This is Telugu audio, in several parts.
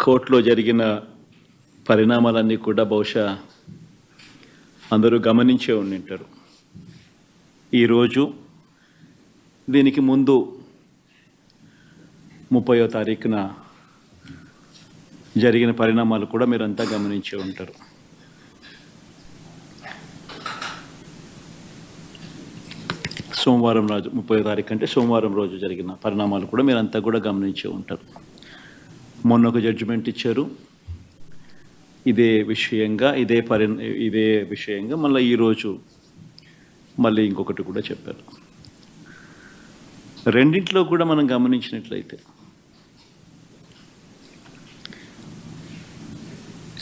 కోర్టులో జరిగిన పరిణామాలన్నీ కూడా బహుశా అందరూ గమనించే ఉండింటారు. ఈరోజు దీనికి ముందు 30వ తారీఖున జరిగిన పరిణామాలు కూడా మీరంతా గమనించే ఉంటారు. సోమవారం రోజు 30వ తారీఖు అంటే సోమవారం రోజు జరిగిన పరిణామాలు కూడా మీరంతా కూడా గమనించే ఉంటారు. మొన్న ఒక జడ్జిమెంట్ ఇచ్చారు ఇదే విషయంగా మళ్ళీ ఈరోజు మళ్ళీ ఇంకొకటి కూడా చెప్పారు. రెండింటిలో కూడా మనం గమనించినట్లయితే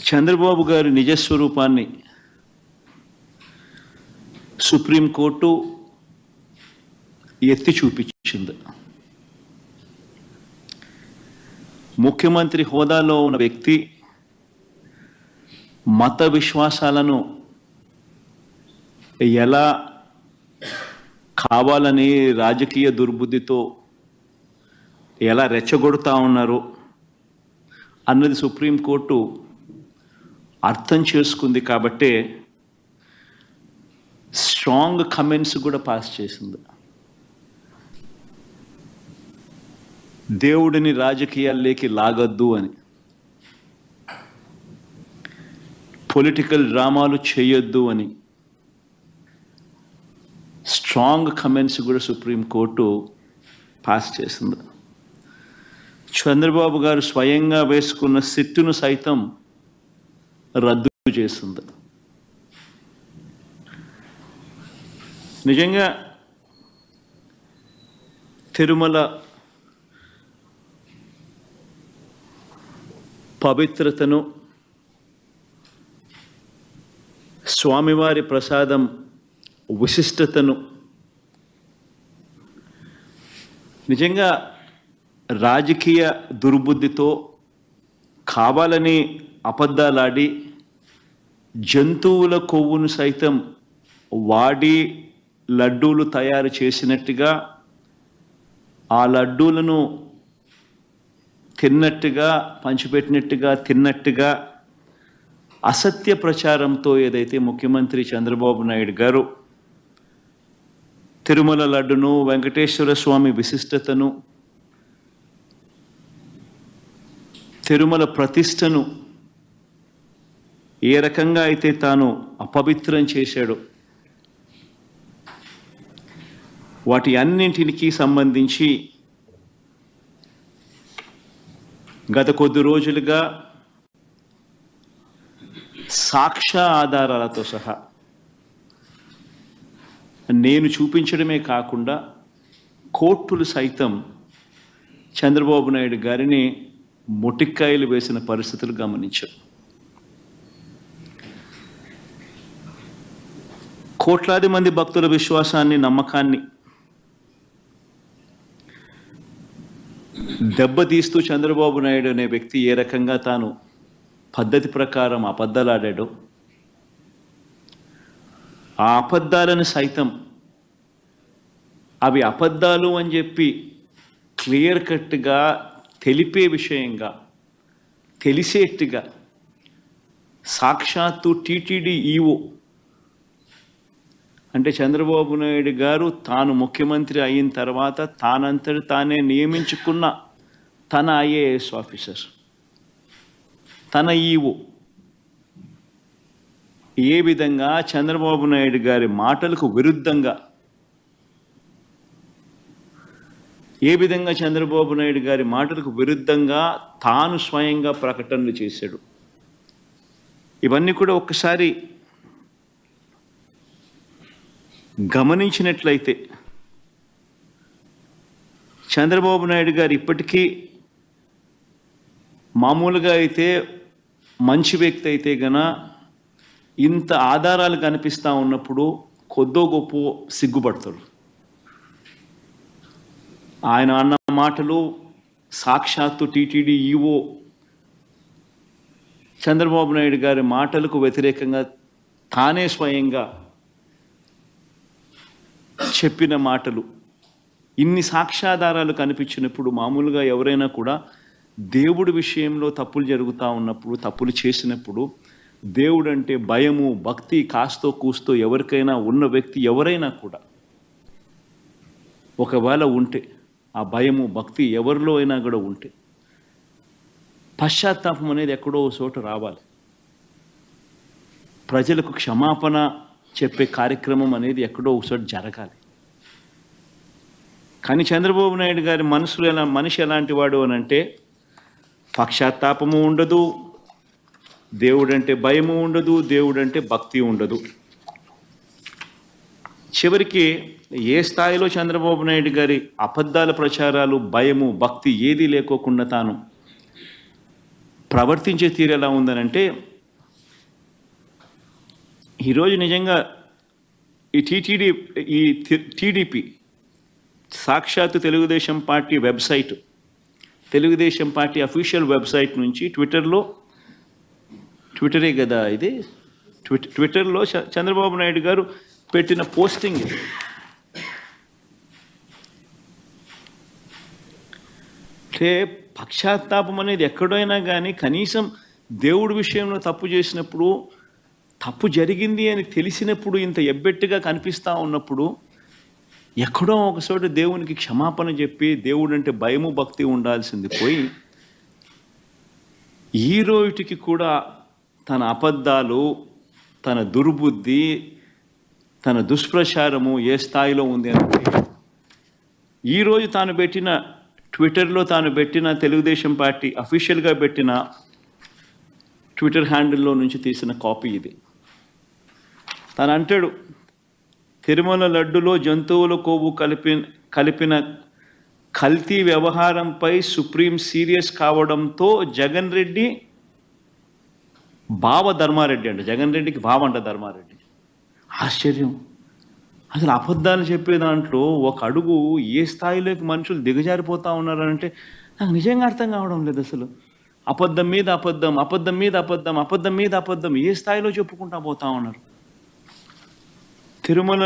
చంద్రబాబు గారి నిజస్వరూపాన్ని సుప్రీంకోర్టు ఎత్తి చూపించింది. ముఖ్యమంత్రి హోదాలో ఉన్న వ్యక్తి మత విశ్వాసాలను ఎలా కావాలని రాజకీయ దుర్బుద్ధితో ఎలా రెచ్చగొడతా ఉన్నారు అన్నది సుప్రీంకోర్టు అర్థం చేసుకుంది. కాబట్టే స్ట్రాంగ్ కమెంట్స్ కూడా పాస్ చేసింది. దేవుడిని రాజకీయాల్లోకి లాగొద్దు అని, పొలిటికల్ డ్రామాలు చేయొద్దు అని స్ట్రాంగ్ కమెంట్స్ కూడా సుప్రీంకోర్టు పాస్ చేసింది. చంద్రబాబు గారు స్వయంగా వేసుకున్న సిట్టును సైతం రద్దు చేసింది. నిజంగా తిరుమల పవిత్రతను, స్వామివారి ప్రసాదం విశిష్టతను నిజంగా రాజకీయ దుర్బుద్ధితో కావాలని అబద్ధాలాడి జంతువుల కొవ్వును సైతం వాడి లడ్డూలు తయారు చేసినట్టుగా, ఆ లడ్డూలను తిన్నట్టుగా, పంచిపెట్టినట్టుగా తిన్నట్టుగా అసత్య ప్రచారంతో ఏదైతే ముఖ్యమంత్రి చంద్రబాబు నాయుడు గారు తిరుమల లడ్డును, వెంకటేశ్వర స్వామి విశిష్టతను, తిరుమల ప్రతిష్టను ఏ రకంగా అయితే తాను అపవిత్రం చేశాడో వాటి అన్నింటికి సంబంధించి గత కొద్ది రోజులుగా సాక్ష్య ఆధారాలతో సహా నేను చూపించడమే కాకుండా కోర్టులు సైతం చంద్రబాబు నాయుడు గారిని మొటిక్కాయలు వేసిన పరిస్థితులు గమనించారు. కోట్లాది మంది భక్తుల విశ్వాసాన్ని, నమ్మకాన్ని దెబ్బతీస్తూ చంద్రబాబు నాయుడు అనే వ్యక్తి ఏ రకంగా తాను పద్ధతి ప్రకారం అబద్ధాలాడాడో, ఆ అబద్ధాలను సైతం అవి అబద్ధాలు అని చెప్పి క్లియర్ కట్గా తెలిపే విషయంగా, తెలిసేట్టుగా సాక్షాత్తు టీటీడీ ఈఓ అంటే చంద్రబాబు నాయుడు గారు తాను ముఖ్యమంత్రి అయిన తర్వాత తానంతటి తానే నియమించుకున్న తన ఐఏఎస్ ఆఫీసర్, తన ఈఓ ఏ విధంగా చంద్రబాబు నాయుడు గారి మాటలకు విరుద్ధంగా, చంద్రబాబు నాయుడు గారి మాటలకు విరుద్ధంగా తాను స్వయంగా ప్రకటనలు చేశాడు. ఇవన్నీ కూడా ఒక్కసారి గమనించినట్లయితే చంద్రబాబు నాయుడు గారు ఇప్పటికీ మామూలుగా అయితే మంచి వ్యక్తి అయితే గన ఇంత ఆధారాలు కనిపిస్తూ ఉన్నప్పుడు కొద్దో గొప్ప సిగ్గుపడతాడు. ఆయన అన్న మాటలు సాక్షాత్తు టీటీడీ ఈఓ చంద్రబాబు నాయుడు గారి మాటలకు వ్యతిరేకంగా తానే స్వయంగా చెప్పిన మాటలు, ఇన్ని సాక్ష్యాధారాలు కనిపించినప్పుడు మామూలుగా ఎవరైనా కూడా దేవుడి విషయంలో తప్పులు జరుగుతూ ఉన్నప్పుడు, తప్పులు చేసినప్పుడు దేవుడు అంటే భయము, భక్తి కాస్తో కూస్తో ఎవరికైనా ఉన్న వ్యక్తి ఎవరైనా కూడా ఒకవేళ ఉంటే, ఆ భయము భక్తి ఎవరిలో అయినా కూడా ఉంటే పశ్చాత్తాపం అనేది ఎక్కడో చోట రావాలి. ప్రజలకు క్షమాపణ చెప్పే కార్యక్రమం అనేది ఎక్కడో ఒకచోట జరగాలి. కానీ చంద్రబాబు నాయుడు గారి మనిషి ఎలాంటి వాడు అని అంటే పశ్చాత్తాపము ఉండదు, దేవుడంటే భయము ఉండదు, దేవుడంటే భక్తి ఉండదు. చివరికి ఏ స్థాయిలో చంద్రబాబు నాయుడు గారి అబద్ధాల ప్రచారాలు, భయము, భక్తి ఏదీ లేకోకుండా తాను ప్రవర్తించే తీరు ఎలా ఉందనంటే, ఈరోజు నిజంగా ఈ టీడీపీ సాక్షాత్తు Telugu Desam party website, Telugu Desam party official website నుంచి ట్విట్టరే కదా ఇది, ట్విట్టర్లో చంద్రబాబు నాయుడు గారు పెట్టిన పోస్టింగ్ ఇది. అంటే పశ్చాత్తాపం అనేది ఎక్కడైనా కానీ కనీసం దేవుడి విషయంలో తప్పు చేసినప్పుడు, తప్పు జరిగింది అని తెలిసినప్పుడు, ఇంత ఎబ్బెట్టుగా కనిపిస్తూ ఉన్నప్పుడు ఎక్కడో ఒకచోట దేవునికి క్షమాపణ చెప్పి దేవుడు అంటే భయము భక్తి ఉండాల్సింది పోయి ఈ రోజుకి కూడా తన అబద్ధాలు, తన దుర్బుద్ధి, తన దుష్ప్రచారము ఏ స్థాయిలో ఉంది అంటే ఈరోజు తాను పెట్టిన ట్విట్టర్లో తాను పెట్టిన తెలుగుదేశం పార్టీ అఫీషియల్గా పెట్టిన ట్విట్టర్ హ్యాండిల్లో నుంచి తీసిన కాపీ ఇది. తను అంటాడు, తిరుమల లడ్డులో జంతువుల కొవ్వు కలిపిన కల్తీ వ్యవహారంపై సుప్రీం సీరియస్ కావడంతో జగన్ రెడ్డి బావ ధర్మారెడ్డి అంట, జగన్ రెడ్డికి బావ అంట ధర్మారెడ్డి. ఆశ్చర్యం. అసలు అబద్ధాలు చెప్పే దాంట్లో ఒక అడుగు ఏ స్థాయిలోకి మనుషులు దిగజారిపోతూ ఉన్నారంటే నాకు నిజంగా అర్థం కావడం లేదు. అసలు అబద్ధం మీద అబద్ధం, అబద్ధం మీద అబద్ధం, అబద్ధం మీద అబద్ధం ఏ స్థాయిలో చెప్పుకుంటా పోతా ఉన్నారు. తిరుమల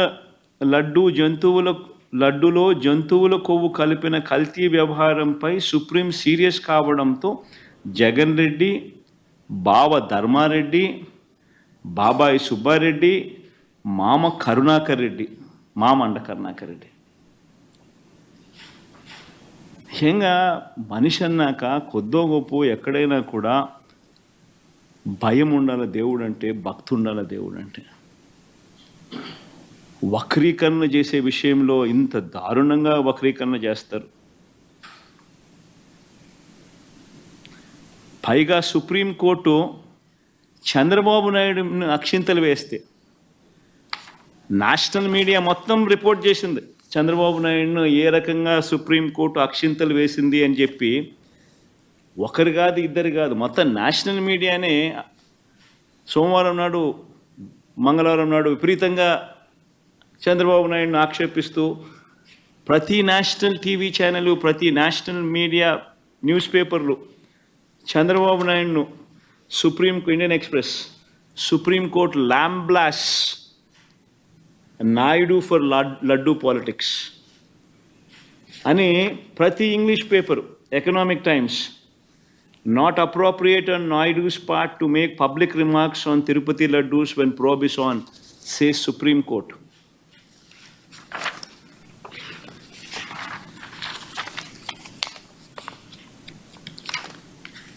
లడ్డులో జంతువుల కొవ్వు కలిపిన కల్తీ వ్యవహారంపై సుప్రీం సీరియస్ కావడంతో జగన్ రెడ్డి, బావ ధర్మారెడ్డి, బాబాయి సుబ్బారెడ్డి, మామ కరుణాకర్ రెడ్డి, మామండ కరుణాకర్ రెడ్డి. ముఖ్యంగా మనిషి అన్నాక కొద్దో గొప్ప ఎక్కడైనా కూడా భయం ఉండాలి దేవుడు అంటే, భక్తి ఉండాలి దేవుడు అంటే. వక్రీకరణ చేసే విషయంలో ఇంత దారుణంగా వక్రీకరణ చేస్తారు. పైగా సుప్రీంకోర్టు చంద్రబాబు నాయుడుని అక్షింతలు వేస్తే నేషనల్ మీడియా మొత్తం రిపోర్ట్ చేసింది చంద్రబాబు నాయుడును ఏ రకంగా సుప్రీంకోర్టు అక్షింతలు వేసింది అని చెప్పి. ఒకరు కాదు, ఇద్దరు కాదు, మొత్తం నేషనల్ మీడియానే సోమవారం నాడు, మంగళవారం నాడు విపరీతంగా చంద్రబాబు నాయుడును ఆక్షేపిస్తూ ప్రతి నేషనల్ టీవీ ఛానల్, ప్రతి నేషనల్ మీడియా న్యూస్ పేపర్లు చంద్రబాబు నాయుడును Indian Express Supreme Court lambasts Naidu for laddu politics అని ప్రతి English paper, Economic Times, not appropriate on Naidu's part to make public remarks on Tirupati laddus when probe is on, says Supreme Court.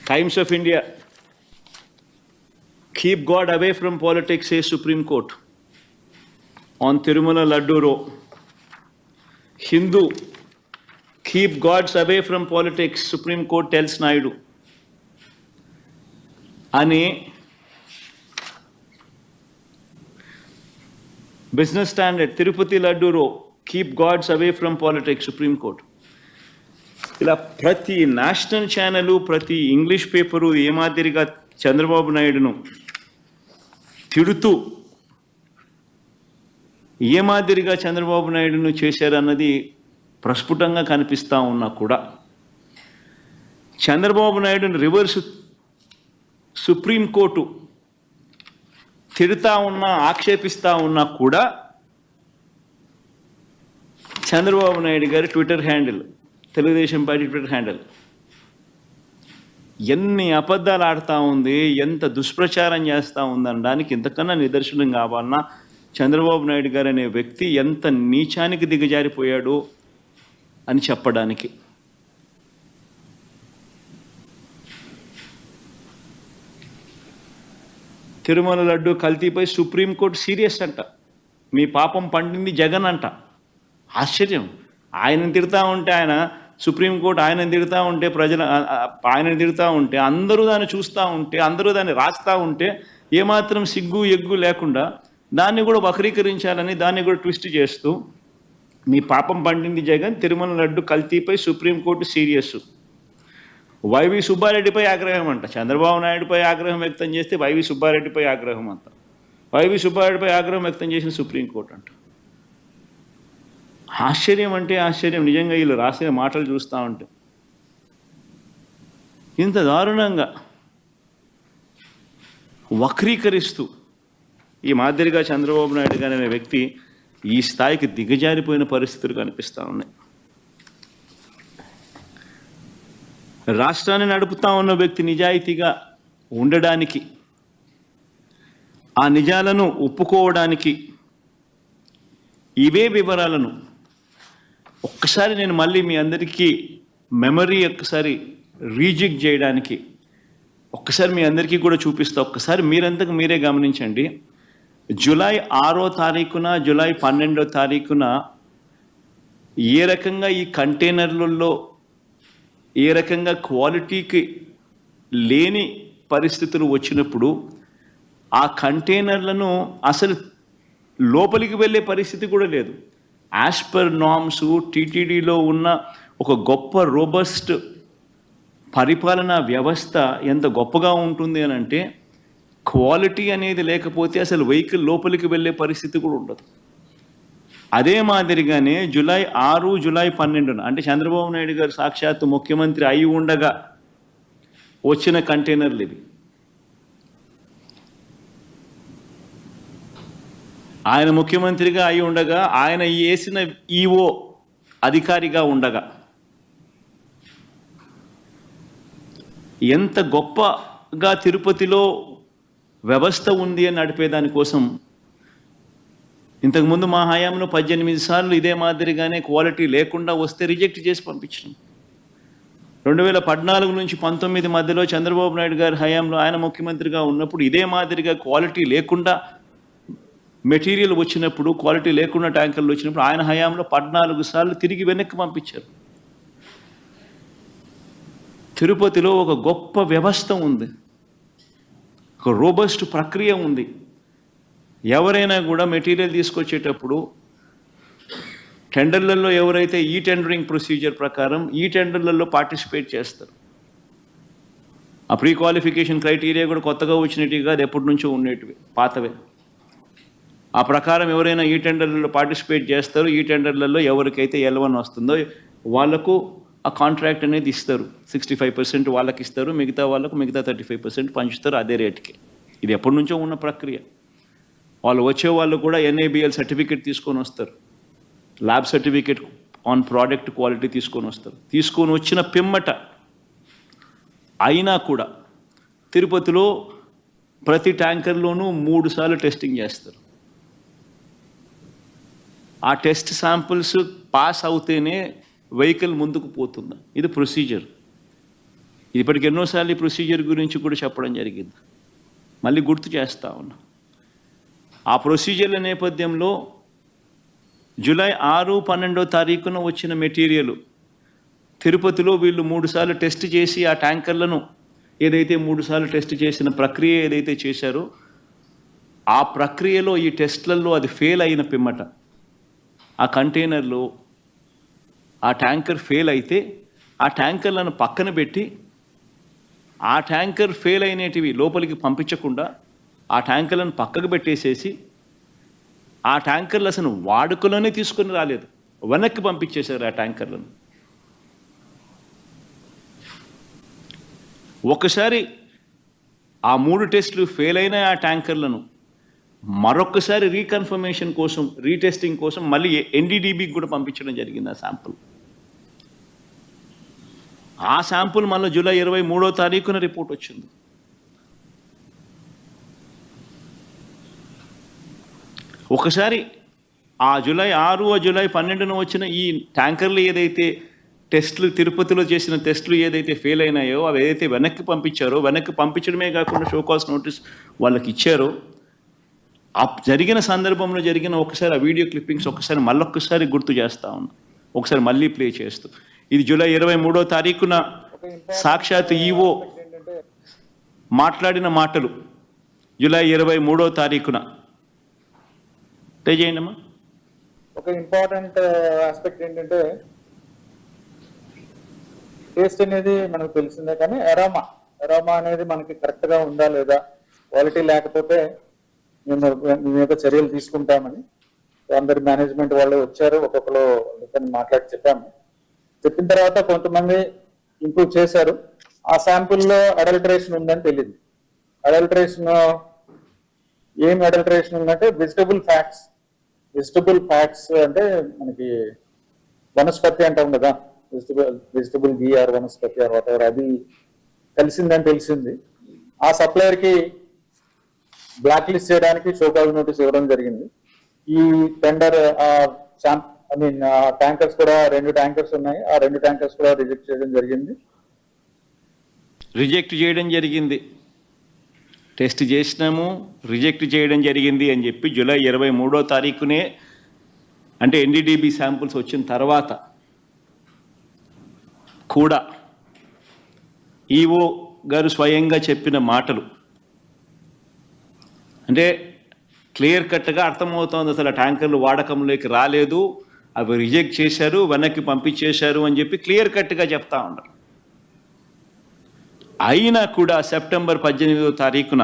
Times of India, keep God away from politics, says Supreme Court on Tirumala Laddu Row. Hindu, keep gods away from politics, Supreme Court tells Naidu. అని Business Standard, Tirupati laddu row, keep gods away from politics, Supreme Court. ఇలా ప్రతి నేషనల్ ఛానలు, ప్రతి ఇంగ్లీష్ పేపరు ఏ మాదిరిగా చంద్రబాబు నాయుడును తిడుతూ ఏ మాదిరిగా చంద్రబాబు నాయుడును చేశారన్నది ప్రస్ఫుటంగా కనిపిస్తూ ఉన్నా కూడా చంద్రబాబు నాయుడును రివర్స్ సుప్రీంకోర్టు తిడుతూ ఉన్నా, ఆక్షేపిస్తూ ఉన్నా కూడా చంద్రబాబు నాయుడు గారి Twitter handle, Telugu Desam party Twitter handle ఎన్ని అబద్ధాలు ఆడుతూ ఉంది, ఎంత దుష్ప్రచారం చేస్తూ ఉందనడానికి ఇంతకన్నా నిదర్శనం కావాలన్నా చంద్రబాబు నాయుడు గారు అనే వ్యక్తి ఎంత నీచానికి దిగజారిపోయాడు అని చెప్పడానికి. తిరుమల లడ్డు కల్తీపై సుప్రీంకోర్టు సీరియస్ అంట. మీ పాపం పండింది జగన్ అంట. ఆశ్చర్యం. ఆయనను తిడతా ఉంటే ఆయన సుప్రీంకోర్టు ఆయనను తిడతా ఉంటే ఆయనను తిడతా ఉంటే అందరూ దాన్ని చూస్తూ ఉంటే అందరూ దాన్ని రాస్తూ ఉంటే ఏమాత్రం సిగ్గు ఎగ్గు లేకుండా దాన్ని కూడా వక్రీకరించాలని దాన్ని కూడా ట్విస్ట్ చేస్తూ మీ పాపం పండింది జగన్, తిరుమల లడ్డు కల్తీపై సుప్రీంకోర్టు సీరియస్. వైవి సుబ్బారెడ్డిపై ఆగ్రహం అంట. చంద్రబాబు నాయుడుపై ఆగ్రహం వ్యక్తం చేస్తే వైవి సుబ్బారెడ్డిపై ఆగ్రహం అంట. వైవి సుబ్బారెడ్డిపై ఆగ్రహం వ్యక్తం చేసిన సుప్రీంకోర్టు అంట. ఆశ్చర్యం అంటే ఆశ్చర్యం. నిజంగా వీళ్ళు రాసిన మాటలు చూస్తూ ఉంటే ఇంత దారుణంగా వక్రీకరిస్తూ ఈ మాదిరిగా చంద్రబాబు నాయుడు గారు అనే వ్యక్తి ఈ స్థాయికి దిగజారిపోయిన పరిస్థితులు కనిపిస్తూ ఉన్నాయి. రాష్ట్రాన్ని నడుపుతా ఉన్న వ్యక్తి నిజాయితీగా ఉండడానికి, ఆ నిజాలను ఒప్పుకోవడానికి, ఇవే వివరాలను ఒక్కసారి నేను మళ్ళీ మీ అందరికీ మెమరీ ఒక్కసారి రీజిగ్ చేయడానికి ఒక్కసారి మీ అందరికీ కూడా చూపిస్తా. ఒక్కసారి మీరంతకు మీరే గమనించండి. జూలై 6వ తారీఖున, జూలై 12వ తారీఖున ఏ రకంగా ఈ కంటైనర్లలో ఏ రకంగా క్వాలిటీకి లేని పరిస్థితులు వచ్చినప్పుడు ఆ కంటైనర్లను అసలు లోపలికి వెళ్ళే పరిస్థితి కూడా లేదు. యాజ్ పర్ నార్మ్స్ టీటీడీలో ఉన్న ఒక గొప్ప రోబస్ట్ పరిపాలనా వ్యవస్థ ఎంత గొప్పగా ఉంటుంది అని అంటే క్వాలిటీ అనేది లేకపోతే అసలు వెహికల్ లోపలికి వెళ్ళే పరిస్థితి కూడా ఉండదు. అదే మాదిరిగానే జూలై 6, జూలై 12 అంటే చంద్రబాబు నాయుడు గారు సాక్షాత్తు ముఖ్యమంత్రి అయి ఉండగా వచ్చిన కంటైనర్లు ఇవి. ఆయన ముఖ్యమంత్రిగా అయి ఉండగా, ఆయన వేసిన ఈఓ అధికారిగా ఉండగా ఎంత గొప్పగా తిరుపతిలో వ్యవస్థ ఉంది అని నడిపేదానికోసం ఇంతకుముందు మా హయాంలో 18 సార్లు ఇదే మాదిరిగానే క్వాలిటీ లేకుండా వస్తే రిజెక్ట్ చేసి పంపించాం. 2014 నుంచి 19 మధ్యలో చంద్రబాబు నాయుడు గారి హయాంలో ఆయన ముఖ్యమంత్రిగా ఉన్నప్పుడు ఇదే మాదిరిగా క్వాలిటీ లేకుండా మెటీరియల్ వచ్చినప్పుడు, క్వాలిటీ లేకుండా ట్యాంకర్లు వచ్చినప్పుడు ఆయన హయాంలో 14 సార్లు తిరిగి వెనక్కి పంపించారు. తిరుపతిలో ఒక గొప్ప వ్యవస్థ ఉంది, ఒక రోబస్ట్ ప్రక్రియ ఉంది. ఎవరైనా కూడా మెటీరియల్ తీసుకొచ్చేటప్పుడు టెండర్లలో ఎవరైతే ఈ టెండరింగ్ ప్రొసీజర్ ప్రకారం ఈ టెండర్లలో పార్టిసిపేట్ చేస్తారు. ఆ ప్రీ క్వాలిఫికేషన్ క్రైటీరియా కూడా కొత్తగా వచ్చినట్టుగా కాదు, ఎప్పటి నుంచో ఉండేటివి, పాతవే. ఆ ప్రకారం ఎవరైనా ఈ టెండర్లలో పార్టిసిపేట్ చేస్తారు. ఈ టెండర్లలో ఎవరికైతే L1 వస్తుందో వాళ్లకు ఆ కాంట్రాక్ట్ అనేది ఇస్తారు. 65% వాళ్ళకి ఇస్తారు, మిగతా వాళ్ళకు మిగతా 35% పంచుతారు అదే రేటుకి. ఇది ఎప్పటి నుంచో ఉన్న ప్రక్రియ. వాళ్ళు వచ్చే వాళ్ళు కూడా NABL సర్టిఫికేట్ తీసుకొని వస్తారు, lab certificate on product quality తీసుకొని వస్తారు. తీసుకొని వచ్చిన పిమ్మట అయినా కూడా తిరుపతిలో ప్రతి ట్యాంకర్లోనూ 3 సార్లు టెస్టింగ్ చేస్తారు. ఆ టెస్ట్ శాంపుల్స్ పాస్ అవుతేనే వెహికల్ ముందుకు పోతుందా. ఇది ప్రొసీజర్. ఇప్పటికి ఎన్నోసార్లు ఈ ప్రొసీజర్ గురించి కూడా చెప్పడం జరిగింది, మళ్ళీ గుర్తు చేస్తా ఉన్నా. ఆ ప్రొసీజర్ల నేపథ్యంలో జూలై 6, 12వ తారీఖున వచ్చిన మెటీరియల్ తిరుపతిలో వీళ్ళు 3 సార్లు టెస్ట్ చేసి ఆ ట్యాంకర్లను ఏదైతే 3 సార్లు టెస్ట్ చేసిన ప్రక్రియ ఏదైతే చేశారో ఆ ప్రక్రియలో ఈ టెస్ట్లలో అది ఫెయిల్ అయిన పిమ్మట ఆ కంటైనర్లో ఆ ట్యాంకర్ ఫెయిల్ అయితే ఆ ట్యాంకర్లను పక్కన పెట్టి ఆ ట్యాంకర్ ఫెయిల్ అయినటివి లోపలికి పంపించకుండా ఆ ట్యాంకర్లను పక్కకు పెట్టేసేసి ఆ ట్యాంకర్లు అసలు వాడుకలోనే తీసుకొని రాలేదు, వెనక్కి పంపించేశారు ఆ ట్యాంకర్లను. ఒకసారి ఆ 3 టెస్టులు ఫెయిల్ అయిన ఆ ట్యాంకర్లను మరొకసారి రీకన్ఫర్మేషన్ కోసం, రీటెస్టింగ్ కోసం మళ్ళీ NDDBకి కూడా పంపించడం జరిగింది ఆ శాంపుల్. ఆ శాంపుల్ మళ్ళీ జూలై 23వ తారీఖున రిపోర్ట్ వచ్చింది. ఒకసారి ఆ జూలై 6, జూలై 12న వచ్చిన ఈ ట్యాంకర్లు ఏదైతే టెస్టులు తిరుపతిలో చేసిన టెస్టులు ఏదైతే ఫెయిల్ అయినాయో అవి ఏదైతే వెనక్కి పంపించారో, వెనక్కి పంపించడమే కాకుండా షోకాస్ నోటీస్ వాళ్ళకి ఇచ్చారో, ఆ జరిగిన సందర్భంలో జరిగిన ఒకసారి ఆ వీడియో క్లిప్పింగ్స్ ఒకసారి మళ్ళొక్కసారి గుర్తు చేస్తా ఉన్నా, ఒకసారి మళ్ళీ ప్లే చేస్తూ. ఇది జూలై 23వ తారీఖున సాక్షాత్ ఈవో మాట్లాడిన మాటలు. జూలై 23వ తారీఖున ప్లే చేయండి అమ్మా. ఒక ఇంపార్టెంట్ ఆస్పెక్ట్ ఏంటంటే టేస్ట్ అనేది మనకు తెలిసిందే, కానీ ఎరామా అనేది మనకి కరెక్ట్ గా ఉందా లేదా, క్వాలిటీ లేకపోతే మేము మీద చర్యలు తీసుకుంటామని అందరి మేనేజ్మెంట్ వాళ్ళు వచ్చారు. ఒక్కొక్కరు మాట్లాడి చెప్పిన తర్వాత కొంతమంది ఇంప్రూవ్ చేశారు. ఆ శాంపుల్లో అడల్టరేషన్ ఉందని తెలియదు. అడల్టరేషన్ ఏం అడల్టరేషన్ ఉందంటే వెజిటబుల్ ఫ్యాట్స్ అంటే మనకి వనస్పతి అంటాం కదా, vegetable ghee or vanaspati or whatever, అది కలిసిందని తెలిసింది. ఆ సప్లయర్ కి బ్లాక్ లిస్ట్ చేయడానికి షోకాజ్ నోటీస్ ఇవ్వడం జరిగింది. ఈ టెండర్ ట్యాంకర్స్ కూడా 2 ట్యాంకర్స్ ఉన్నాయి, ఆ 2 ట్యాంకర్స్ కూడా రిజెక్ట్ చేయడం జరిగింది. టెస్ట్ చేసినాము, రిజెక్ట్ చేయడం జరిగింది అని చెప్పి జూలై 23వ తారీఖునే, అంటే ఎన్డీడీబీ శాంపుల్స్ వచ్చిన తర్వాత కూడా ఈవో గారు స్వయంగా చెప్పిన మాటలు అంటే క్లియర్ కట్గా అర్థమవుతోంది. అసలు ట్యాంకర్లు వాడకంలోకి రాలేదు, అవి రిజెక్ట్ చేశారు, వెనక్కి పంపించేశారు అని చెప్పి క్లియర్ కట్గా చెప్తా ఉన్నారు. అయినా కూడా సెప్టెంబర్ 18వ తారీఖున,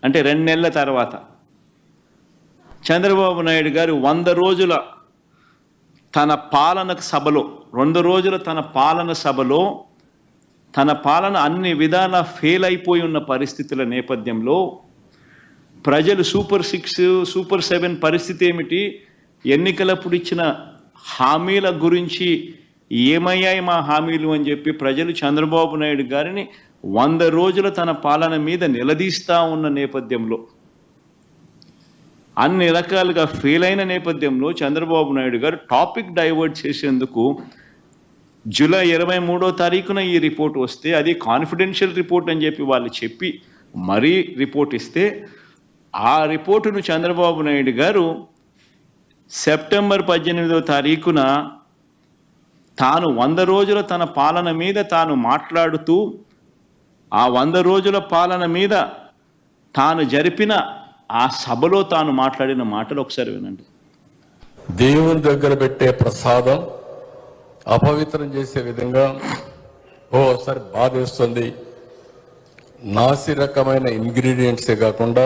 అంటే 2 నెలల తర్వాత, చంద్రబాబు నాయుడు గారు 100 రోజుల తన పాలన సభలో, 2 రోజుల తన పాలన సభలో, తన పాలన అన్ని విధాల ఫెయిల్ అయిపోయి ఉన్న పరిస్థితుల నేపథ్యంలో ప్రజలు సూపర్ 6, సూపర్ 7 పరిస్థితి ఏమిటి, ఎన్నికలప్పుడు ఇచ్చిన హామీల గురించి ఏమయ్యాయి మా హామీలు అని చెప్పి ప్రజలు చంద్రబాబు నాయుడు గారిని 100 రోజుల తన పాలన మీద నిలదీస్తూ ఉన్న నేపథ్యంలో, అన్ని రకాలుగా ఫెయిల్ అయిన నేపథ్యంలో చంద్రబాబు నాయుడు గారు టాపిక్ డైవర్ట్ చేసేందుకు జూలై 23వ తారీఖున ఈ రిపోర్ట్ వస్తే, అది కాన్ఫిడెన్షియల్ రిపోర్ట్ అని చెప్పి వాళ్ళు చెప్పి మరీ రిపోర్ట్ ఇస్తే, ఆ రిపోర్టును చంద్రబాబు నాయుడు గారు సెప్టెంబర్ 18వ తారీఖున తాను 100 రోజుల తన పాలన మీద తాను మాట్లాడుతూ, ఆ 100 రోజుల పాలన మీద తాను జరిపిన ఆ సభలో తాను మాట్లాడిన మాటలు ఒకసారి వినండి. దేవుని దగ్గర పెట్టే ప్రసాదం అపవిత్రం చేసే విధంగా ఓసారి బాధేస్తుంది. నాసి రకమైన ఇంగ్రీడియంట్సే కాకుండా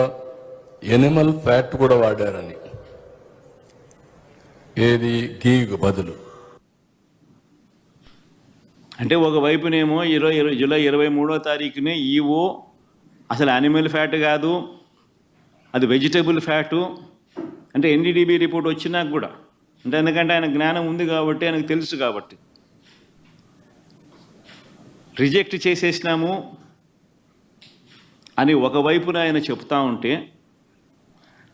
ఎనిమల్ ఫ్యాట్ కూడా వాడారని, ఏది గీకు బదులు. అంటే ఒకవైపునేమో జూలై 23వ తారీఖునే ఈవో అసలు యానిమల్ ఫ్యాట్ కాదు, అది వెజిటబుల్ ఫ్యాటు అంటే ఎన్డీడీబీ రిపోర్ట్ వచ్చినా కూడా, అంటే ఎందుకంటే ఆయన జ్ఞానం ఉంది కాబట్టి, ఆయనకు తెలుసు కాబట్టి, రిజెక్ట్ చేసేసినాము అని ఒకవైపున ఆయన చెప్తా ఉంటే,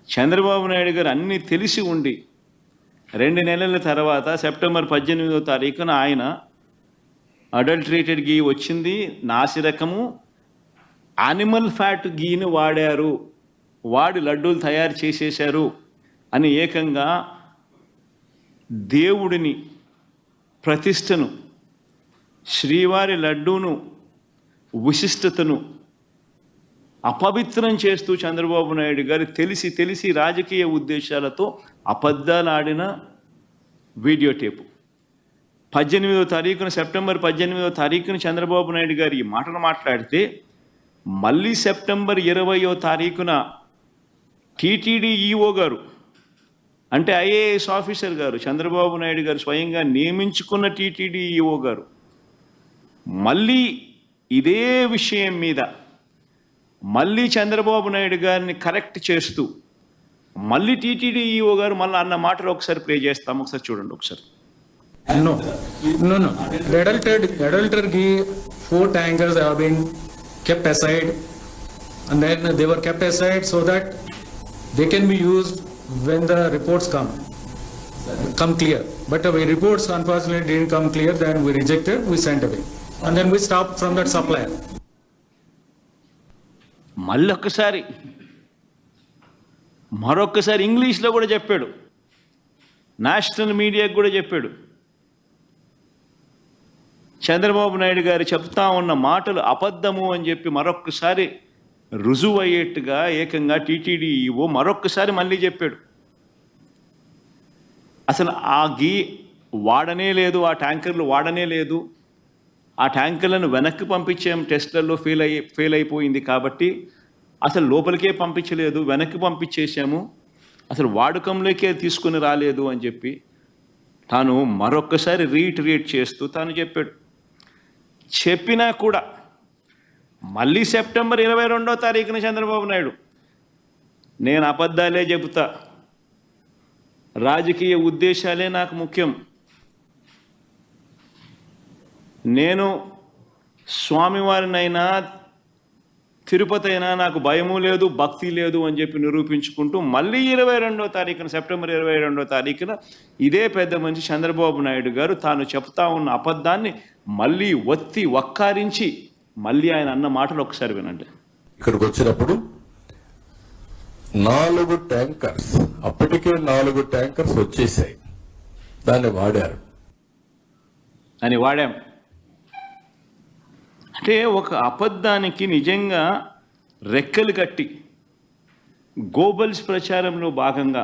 చంద్రబాబు నాయుడు గారు అన్నీ తెలిసి ఉండి 2 నెలల తర్వాత సెప్టెంబర్ 18వ తారీఖున ఆయన అడల్టరేటెడ్ గీ వచ్చింది, నాసిరకము యానిమల్ ఫ్యాట్ గీని వాడి లడ్డూలు తయారు చేసేశారు అని ఏకంగా దేవుడిని, ప్రతిష్టను, శ్రీవారి లడ్డూను, విశిష్టతను అపవిత్రం చేస్తూ చంద్రబాబు నాయుడు గారు తెలిసి రాజకీయ ఉద్దేశాలతో అబద్ధాలు ఆడిన వీడియో టేపు. 18వ తారీఖున, సెప్టెంబర్ 18వ తారీఖున చంద్రబాబు నాయుడు గారు ఈ మాటలు మాట్లాడితే, మళ్ళీ సెప్టెంబర్ 20వ తారీఖున టీటీడీ ఈఓ గారు, అంటే ఐఏఎస్ ఆఫీసర్ గారు, చంద్రబాబు నాయుడు గారు స్వయంగా నియమించుకున్న టీటీడీ ఈఓ గారు మళ్ళీ ఇదే విషయం మీద మళ్ళీ చంద్రబాబు నాయుడు గారిని కరెక్ట్ చేస్తూ మళ్ళీ టీటీడీ ఈఓ గారు మళ్ళీ అన్న మాటలు ఒకసారి ప్లే చేస్తాము, ఒకసారి చూడండి ఒకసారి. No. The adulterated ghee, 4 tankers have been kept aside, and then they were kept aside so that they can be used when the reports come clear. But the reports unfortunately didn't come clear, then we rejected, we sent away. And then we stopped from that supplier. మరొక్కసారి ఇంగ్లీష్లో కూడా చెప్పాడు, నేషనల్ మీడియాకు కూడా చెప్పాడు. చంద్రబాబు నాయుడు గారు చెప్తా ఉన్న మాటలు అబద్ధము అని చెప్పి మరొక్కసారి రుజువు అయ్యేట్టుగా ఏకంగా టీటీడీ ఈవో మరొక్కసారి మళ్ళీ చెప్పాడు. అసలు ఆ ఘీ వాడనే లేదు, ఆ ట్యాంకర్లు వాడనే లేదు, ఆ ట్యాంకర్లను వెనక్కి పంపించాం, టెస్ట్లలో ఫెయిల్ అయిపోయింది కాబట్టి అసలు లోపలికే పంపించలేదు, వెనక్కి పంపించేసాము, అసలు వాడకంలోకే తీసుకుని రాలేదు అని చెప్పి తాను మరొక్కసారి రీఇటరేట్ చేస్తూ తాను చెప్పాడు. చెప్పినా కూడా మళ్ళీ సెప్టెంబర్ 22వ తారీఖున చంద్రబాబు నాయుడు, నేను అబద్ధాలే చెబుతా, రాజకీయ ఉద్దేశాలే నాకు ముఖ్యం, నేను స్వామివారినైనా తిరుపతి అయినా నాకు భయము లేదు, భక్తి లేదు అని చెప్పి నిరూపించుకుంటూ మళ్ళీ 22వ తారీఖున, సెప్టెంబర్ 22వ తారీఖున ఇదే పెద్ద మనిషి చంద్రబాబు నాయుడు గారు తాను చెప్తా ఉన్న అబద్ధాన్ని మళ్ళీ వక్కారించి మళ్ళీ ఆయన అన్న మాటలు ఒకసారి వినండి. ఇక్కడికి వచ్చినప్పుడు 4 ట్యాంకర్స్, అప్పటికే 4 ట్యాంకర్స్ వచ్చేసాయి, దాన్ని వాడారు అని వాడాం. అంటే ఒక అబద్ధానికి నిజంగా రెక్కలు కట్టి గోబల్స్ ప్రచారంలో భాగంగా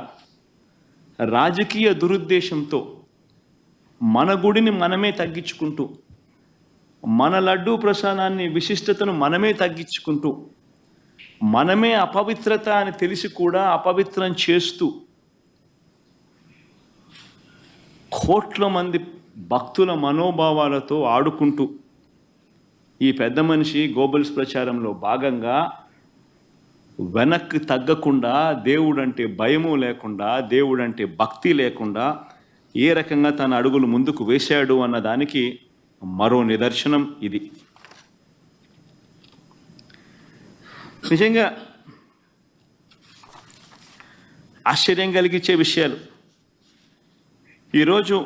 రాజకీయ దురుద్దేశంతో మన గుడిని మనమే తగ్గించుకుంటూ, మన లడ్డూ ప్రసాదాన్ని విశిష్టతను మనమే తగ్గించుకుంటూ, మనమే అపవిత్రత అని తెలిసి కూడా అపవిత్రం చేస్తూ కోట్ల మంది భక్తుల మనోభావాలతో ఆడుకుంటూ ఈ పెద్ద మనిషి గోబల్స్ ప్రచారంలో భాగంగా వెనక్కి తగ్గకుండా, దేవుడంటే భయము లేకుండా, దేవుడంటే భక్తి లేకుండా ఏ రకంగా తన అడుగులు ముందుకు వేశాడు అన్నదానికి మరో నిదర్శనం ఇది. నిజంగా ఆశ్చర్యం కలిగించే విషయాలు. ఈరోజు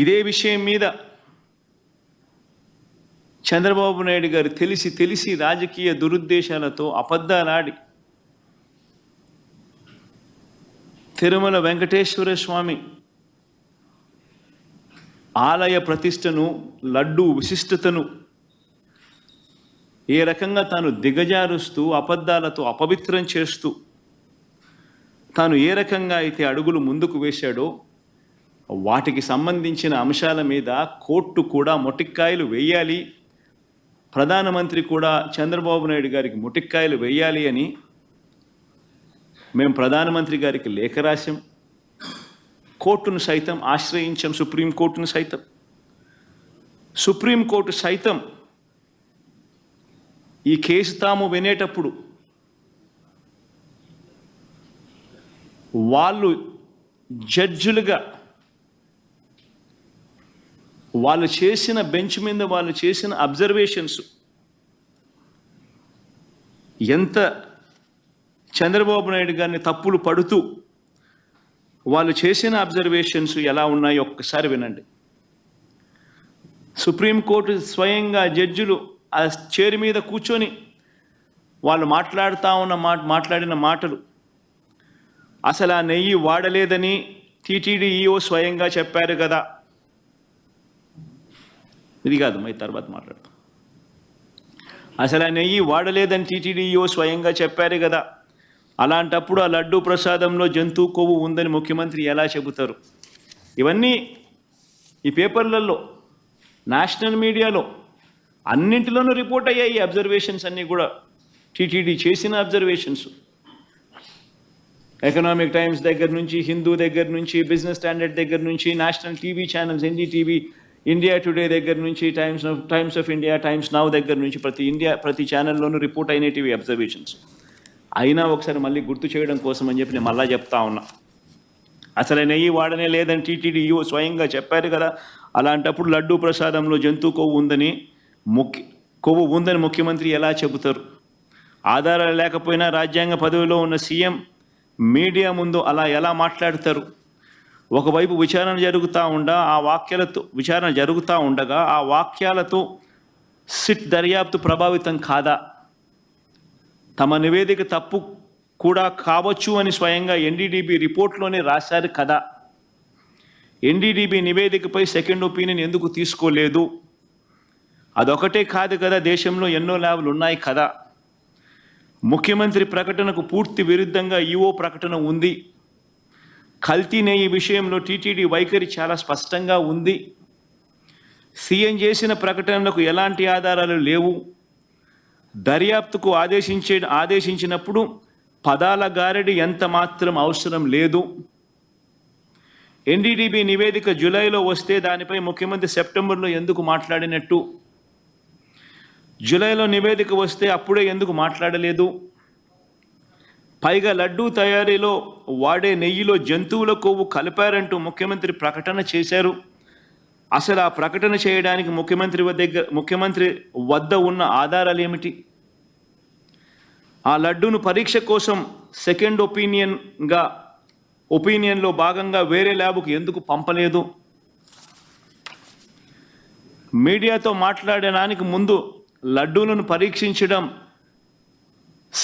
ఇదే విషయం మీద చంద్రబాబు నాయుడు గారు తెలిసి రాజకీయ దురుద్దేశాలతో అబద్ధాలాడి తిరుమల వెంకటేశ్వర స్వామి ఆలయ ప్రతిష్టను, లడ్డూ విశిష్టతను ఏ రకంగా తాను దిగజారుస్తూ అబద్ధాలతో అపవిత్రం చేస్తూ తాను ఏ రకంగా అయితే అడుగులు ముందుకు వేశాడో వాటికి సంబంధించిన అంశాల మీద కోర్టు కూడా మొటిక్కాయలు వేయాలి, ప్రధానమంత్రి కూడా చంద్రబాబు నాయుడు గారికి మొటిక్కాయలు వేయాలి అని మేము ప్రధానమంత్రి గారికి లేఖ రాశాం. కోర్టును సైతం ఆశ్రయించాం, సుప్రీంకోర్టును సైతం. సుప్రీంకోర్టు సైతం ఈ కేసు తాము వినేటప్పుడు వాళ్ళు జడ్జులుగా వాళ్ళు చేసిన బెంచ్ మీద వాళ్ళు చేసిన అబ్జర్వేషన్స్ ఎంత చంద్రబాబు నాయుడు గారిని తప్పులు పడుతూ వాళ్ళు చేసిన అబ్జర్వేషన్స్ ఎలా ఉన్నాయో ఒక్కసారి వినండి. సుప్రీంకోర్టు స్వయంగా జడ్జిలు ఆ చైర్ మీద కూర్చొని వాళ్ళు మాట్లాడిన మాటలు, అసలు ఆ నెయ్యి వాడలేదని టీటీడీ ఈఓ స్వయంగా చెప్పారు కదా. ఇది కాదు, మరి తర్వాత మాట్లాడతాం. అసలు ఆ నెయ్యి వాడలేదని టీటీడీ ఈఓ స్వయంగా చెప్పారు కదా, అలాంటప్పుడు ఆ లడ్డూ ప్రసాదంలో జంతువు కొవ్వు ఉందని ముఖ్యమంత్రి ఎలా చెబుతారు? ఇవన్నీ ఈ పేపర్లలో, నేషనల్ మీడియాలో అన్నింటిలోనూ రిపోర్ట్ అయ్యాయి. ఈ అబ్జర్వేషన్స్ అన్నీ కూడా టీటీడీ చేసిన అబ్జర్వేషన్స్. ఎకనామిక్ టైమ్స్ దగ్గర నుంచి, హిందూ దగ్గర నుంచి, బిజినెస్ స్టాండర్డ్ దగ్గర నుంచి, national TV channels, NDTV, India today దగ్గర నుంచి, times of India, times now దగ్గర నుంచి ప్రతి ఛానల్లోనూ రిపోర్ట్ అయినవి అబ్జర్వేషన్స్. అయినా ఒకసారి మళ్ళీ గుర్తు చేయడం కోసం అని చెప్పి నేను మళ్ళా చెప్తా ఉన్నా. అసలు నెయ్యి వాడనే లేదని టీటీడీ స్వయంగా చెప్పారు కదా. అలాంటప్పుడు లడ్డూ ప్రసాదంలో జంతు కొవ్వు ఉందని ముఖ్యమంత్రి ఎలా చెబుతారు? ఆధారాలు లేకపోయినా రాజ్యాంగ పదవిలో ఉన్న సీఎం మీడియా ముందు అలా ఎలా మాట్లాడతారు? ఒకవైపు విచారణ జరుగుతూ ఉండగా ఆ వాక్యాలతో సిట్ దర్యాప్తు ప్రభావితం కాదా? తమ నివేదిక తప్పు కూడా కావచ్చు అని స్వయంగా ఎన్డీడీబీ రిపోర్ట్లోనే రాశారు కదా. ఎన్డీడీబీ నివేదికపై సెకండ్ ఒపీనియన్ ఎందుకు తీసుకోలేదు? అదొకటే కాదు కదా, దేశంలో ఎన్నో ల్యాబ్లు ఉన్నాయి కదా. ముఖ్యమంత్రి ప్రకటనకు పూర్తి విరుద్ధంగా ఈఓ ప్రకటన ఉంది. కల్తీ నెయ్యి విషయంలో టీటీడీ వైఖరి చాలా స్పష్టంగా ఉంది. సీఎం చేసిన ప్రకటనలకు ఎలాంటి ఆధారాలు లేవు. దర్యాప్తుకు ఆదేశించినప్పుడు పదాల గారడి ఎంత మాత్రం అవసరం లేదు. ఎన్డీడీబీ నివేదిక జూలైలో వస్తే దానిపై ముఖ్యమంత్రి సెప్టెంబర్లో ఎందుకు మాట్లాడినట్టు? జూలైలో నివేదిక వస్తే అప్పుడే ఎందుకు మాట్లాడలేదు? పైగా లడ్డూ తయారీలో వాడే నెయ్యిలో జంతువుల కొవ్వు కలిపారంటూ ముఖ్యమంత్రి ప్రకటన చేశారు. అసలు ఆ ప్రకటన చేయడానికి ముఖ్యమంత్రి వద్ద ఉన్న ఆధారాలు ఏమిటి? ఆ లడ్డూను పరీక్ష కోసం సెకండ్ ఒపీనియన్లో భాగంగా వేరే ల్యాబ్కు ఎందుకు పంపలేదు? మీడియాతో మాట్లాడడానికి ముందు లడ్డూలను పరీక్షించడం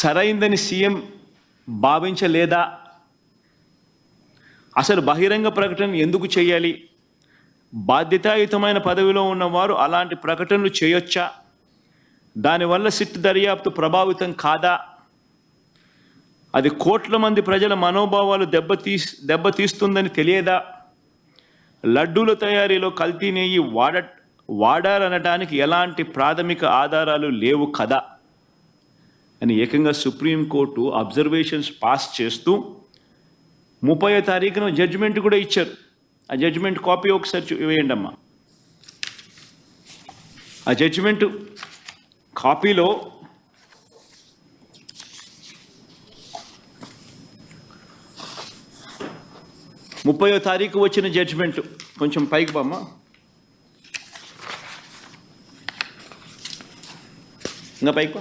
సరైందని సీఎం భావించలేదా? అసలు బహిరంగ ప్రకటన ఎందుకు చేయాలి? బాధ్యతాయుతమైన పదవిలో ఉన్నవారు అలాంటి ప్రకటనలు చేయొచ్చా? దానివల్ల సిట్ దర్యాప్తు ప్రభావితం కాదా? అది కోట్ల మంది ప్రజల మనోభావాలు దెబ్బతీస్తుందని తెలియదా? లడ్డూల తయారీలో కల్తీ నెయ్యి వాడారనడానికి ఎలాంటి ప్రాథమిక ఆధారాలు లేవు కదా అని ఏకంగా సుప్రీంకోర్టు అబ్జర్వేషన్స్ పాస్ చేస్తూ 30వ తారీఖున జడ్జిమెంట్ కూడా ఇచ్చారు. ఆ జడ్జిమెంట్ కాపీ ఒకసారి వేయండి అమ్మా. ఆ జడ్జిమెంట్ కాపీలో ముప్పయో తారీఖు వచ్చిన జడ్జిమెంట్ కొంచెం పైకి బామ్మ. ఇంకా పైకి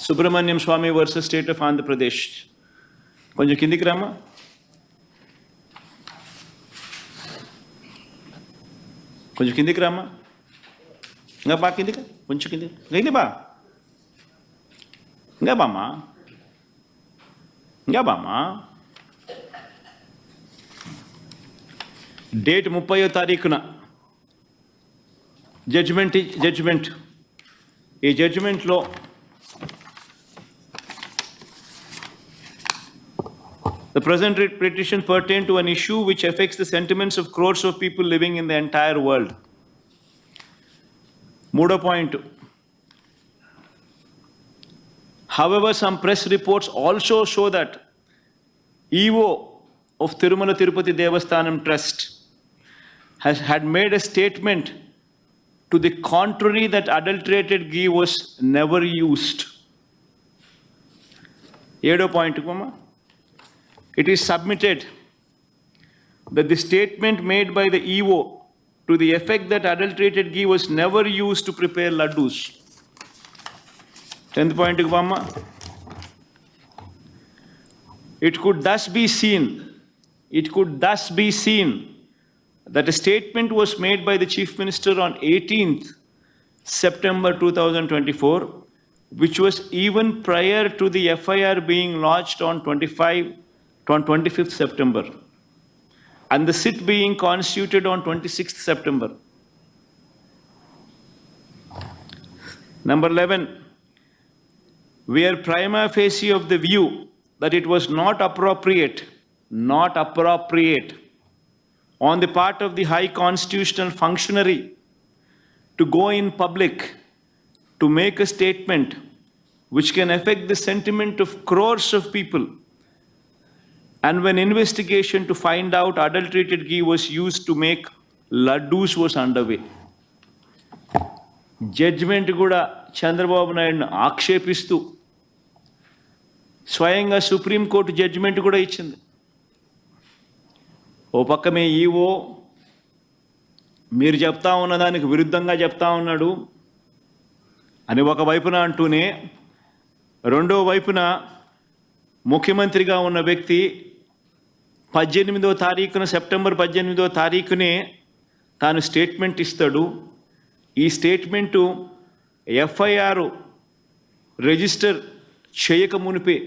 సుబ్రహ్మణ్యం స్వామి వర్సెస్ స్టేట్ ఆఫ్ ఆంధ్రప్రదేశ్. కొంచెం కిందికి రామ్మా. కొంచెం కిందికి రామ్మా. ఇంకా బా కిందికి, కొంచెం కిందికి, ఇంకా బా, ఇంకా బామ్మా, ఇంకా బామ్మా. డేట్ 30వ తారీఖున జడ్జిమెంట్. ఈ జడ్జిమెంట్లో the present petition pertain to an issue which affects the sentiments of crores of people living in the entire world. Moodo point. However, some press reports also show that EO of Tirumala Tirupati Devasthanam Trust had made a statement to the contrary that adulterated ghee was never used. 7వ point Kuma. It is submitted that the statement made by the EO to the effect that adulterated ghee was never used to prepare laddus. 10th point Kuma. It could thus be seen that a statement was made by the Chief Minister on 18th September 2024, which was even prior to the FIR being lodged on 25th September and the sit being constituted on 26th September. Number 11, we are prima facie of the view that it was not appropriate on the part of the high constitutional functionary to go in public to make a statement which can affect the sentiment of crores of people, and when investigation to find out adulterated ghee was used to make laddus was underway. Judgment kuda Chandrababu Naidu ఆక్షేపిస్తూ స్వయంగా సుప్రీం కోర్టు జడ్జిమెంట్ కూడా ఇచ్చింది. ఓ పక్క మీ ఈవో మీరు చెప్తా ఉన్నదానికి విరుద్ధంగా చెప్తా ఉన్నాడు అని ఒకవైపున అంటూనే, రెండో వైపున ముఖ్యమంత్రిగా ఉన్న వ్యక్తి 18వ తారీఖున, సెప్టెంబర్ 18వ తారీఖునే తాను స్టేట్మెంట్ ఇస్తాడు. ఈ స్టేట్మెంటు ఎఫ్ఐఆర్ రిజిస్టర్ చేయక మునిపే,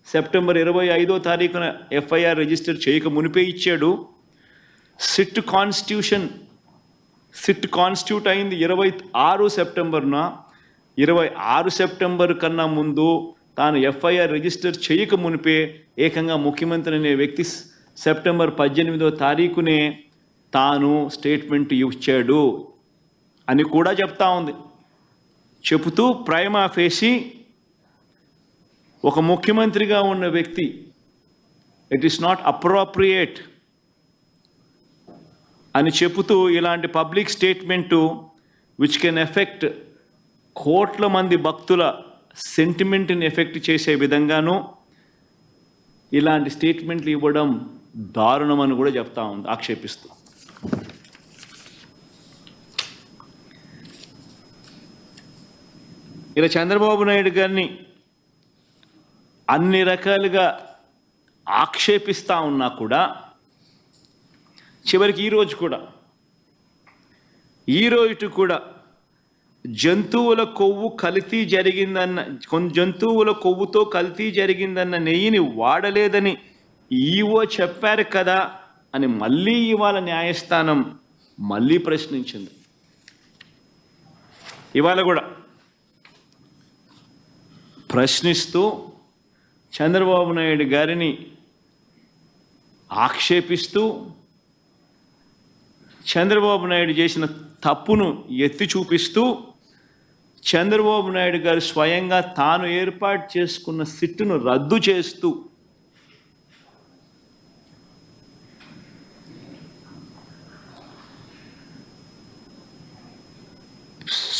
సెప్టెంబర్ 25వ తారీఖున ఎఫ్ఐఆర్ రిజిస్టర్ చేయక మునిపే ఇచ్చాడు. సిట్ కాన్స్టిట్యూట్ అయింది 26 సెప్టెంబర్న. 26 సెప్టెంబర్ కన్నా ముందు తాను ఎఫ్ఐఆర్ రిజిస్టర్ చేయక మునిపే ఏకంగా ముఖ్యమంత్రి అనే వ్యక్తి సెప్టెంబర్ 18వ తారీఖునే తాను స్టేట్మెంట్ ఇచ్చాడు అని కూడా చెప్తా ఉంది. చెబుతూ ప్రైమా ఫేసి ఒక ముఖ్యమంత్రిగా ఉన్న వ్యక్తి ఇట్ ఈస్ నాట్ అప్రోప్రియేట్ అని చెబుతూ ఇలాంటి public statement which can affect కోట్ల మంది భక్తుల సెంటిమెంట్ని ఎఫెక్ట్ చేసే విధంగానూ ఇలాంటి స్టేట్మెంట్లు ఇవ్వడం దారుణం అని కూడా చెప్తా ఉంది, ఆక్షేపిస్తూ. ఇలా చంద్రబాబు నాయుడు గారిని అన్ని రకాలుగా ఆక్షేపిస్తూ ఉన్నా కూడా చివరికి ఈరోజు కూడా జంతువుల కొవ్వుతో కల్తీ జరిగిందన్న నెయ్యిని వాడలేదని ఈవో చెప్పారు కదా అని మళ్ళీ ఇవాళ న్యాయస్థానం మళ్ళీ ప్రశ్నించింది. ఇవాళ కూడా ప్రశ్నిస్తూ చంద్రబాబు నాయుడు గారిని ఆక్షేపిస్తూ చంద్రబాబు నాయుడు చేసిన తప్పును ఎత్తి చూపిస్తూ చంద్రబాబు నాయుడు గారు స్వయంగా తాను ఏర్పాటు చేసుకున్న సిట్టును రద్దు చేస్తూ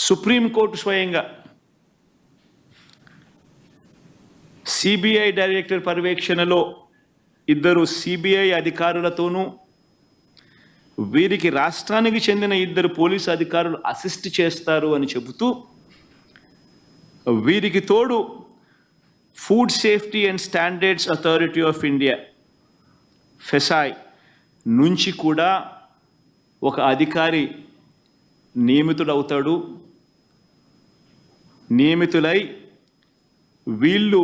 సుప్రీంకోర్టు స్వయంగా సిబిఐ డైరెక్టర్ పర్యవేక్షణలో 2 సిబిఐ అధికారులతోనూ వీరికి రాష్ట్రానికి చెందిన 2 పోలీసు అధికారులు అసిస్ట్ చేస్తారు అని చెబుతూ వీరికి తోడు food safety and standards authority of India FSSAI నుంచి కూడా ఒక అధికారి నియమితులై వీళ్ళు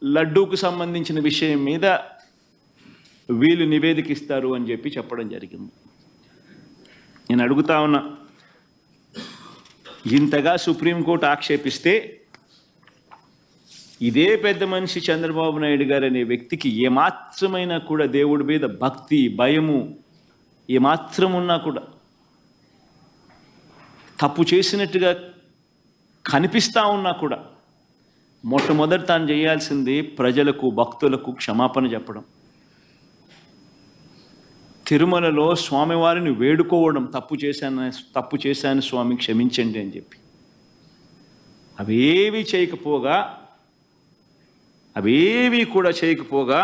లడ్డూకు సంబంధించిన విషయం మీద వీళ్ళు నివేదిక ఇస్తారు అని చెప్పడం జరిగింది. నేను అడుగుతా ఉన్నా, ఇంతగా సుప్రీంకోర్టు ఆక్షేపిస్తే ఇదే పెద్ద మనిషి చంద్రబాబు నాయుడు గారు అనే వ్యక్తికి ఏమాత్రమైనా కూడా దేవుడి మీద భక్తి భయము ఏమాత్రం ఉన్నా కూడా తప్పు చేసినట్టుగా కనిపిస్తూ ఉన్నా కూడా మొట్టమొదటి తాను చేయాల్సింది ప్రజలకు భక్తులకు క్షమాపణ చెప్పడం, తిరుమలలో స్వామివారిని వేడుకోవడం, తప్పు చేశాను స్వామి క్షమించండి అని చెప్పి. అవేవి కూడా చేయకపోగా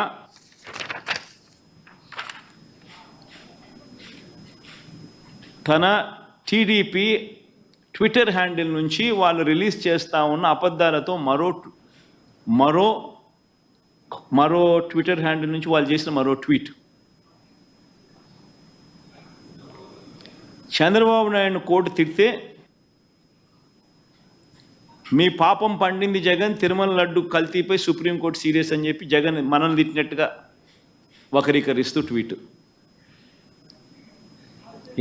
తన టీడీపీ ట్విట్టర్ హ్యాండిల్ నుంచి వాళ్ళు రిలీజ్ చేస్తూ ఉన్న అబద్ధాలతో మరో ట్విట్టర్ హ్యాండిల్ నుంచి వాళ్ళు చేసిన మరో ట్వీట్, చంద్రబాబు నాయుడు కోర్టు తిడితే మీ పాపం పండింది జగన్, తిరుమల లడ్డు కల్తీపై సుప్రీంకోర్టు సీరియస్ అని చెప్పి జగన్ మనల్ని తిట్టినట్టుగా వక్రీకరిస్తూ ట్వీట్.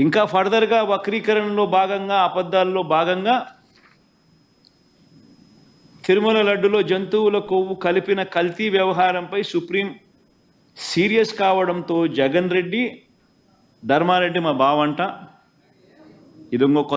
ఇంకా ఫర్దర్గా వక్రీకరణలో భాగంగా అబద్ధాల్లో భాగంగా తిరుమల లడ్డులో జంతువుల కొవ్వు కలిపిన కల్తీ వ్యవహారంపై సుప్రీం సీరియస్ కావడంతో జగన్ రెడ్డి ధర్మారెడ్డి మా బావంట ఇది ఇంకో